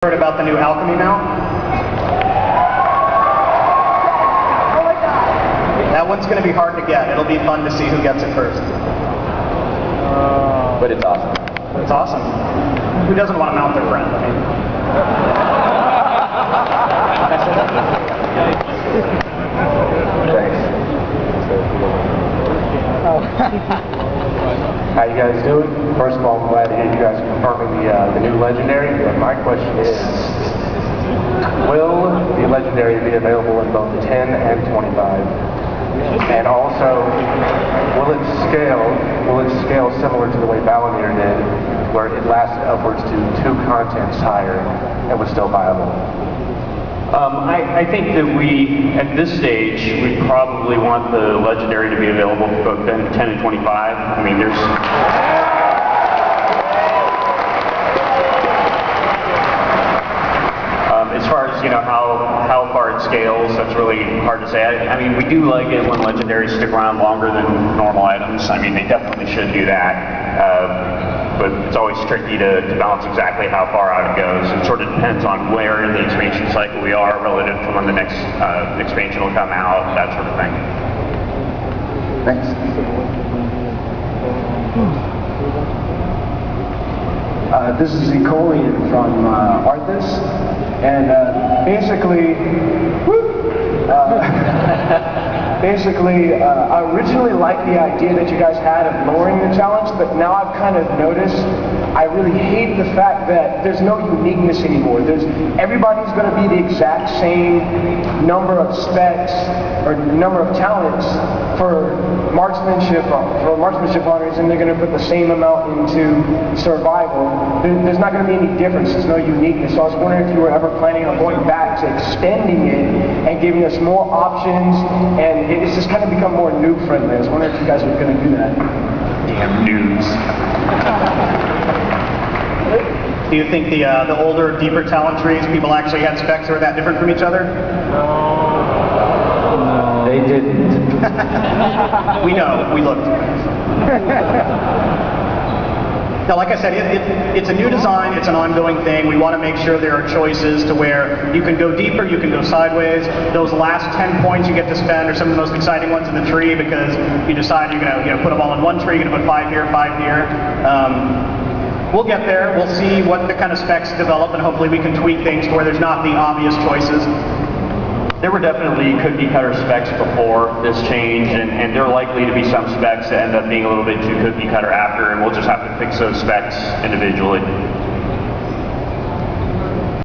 Heard about the new alchemy mount? Oh my God! That one's going to be hard to get. It'll be fun to see who gets it first. But it's awesome. It's awesome. Who doesn't want to mount their friend? I mean, Thanks. How you guys doing? First of all, I'm glad to hear you guys confirming the new legendary. But my question is, will the legendary be available in both 10 and 25? And also, will it scale similar to the way Valamir did, where it lasted upwards to 2 contents higher and was still viable? I think that at this stage, we probably want the legendary to be available for both 10 and 25. I mean, there's... as far as, how far it scales, that's really hard to say. I mean, we do like it when legendaries stick around longer than normal items. I mean, they definitely should do that. But it's always tricky to balance exactly how far out it goes. It sort of depends on where in the expansion cycle we are relative to when the next expansion will come out, that sort of thing. Thanks. This is Ecolian from Arthas, and basically, I originally liked the idea that you guys had of lowering the challenge, but now I've kind of noticed I really hate the fact that there's no uniqueness anymore. Everybody's going to be the exact same number of specs or number of talents for marksmanship honors, and they're going to put the same amount into survival. There's not going to be any difference. There's no uniqueness. So I was wondering if you were ever planning on going back to extending it and giving us more options, and it's just kind of become more noob friendly. I was wondering if you guys were going to do that. Damn noobs. do you think the older, deeper talent trees, people actually had specs that were that different from each other? No. They didn't. We know. We looked. Now, like I said, it's a new design, it's an ongoing thing. We want to make sure there are choices to where you can go deeper, you can go sideways. Those last 10 points you get to spend are some of the most exciting ones in the tree because you decide you're going to put them all in one tree, you're going to put 5 here, 5 here. We'll get there, we'll see what the kind of specs develop, and hopefully we can tweak things to where there's not the obvious choices. There were definitely cookie cutter specs before this change, and there are likely to be some specs that end up being a little bit too cookie cutter after, and we'll just have to fix those specs individually.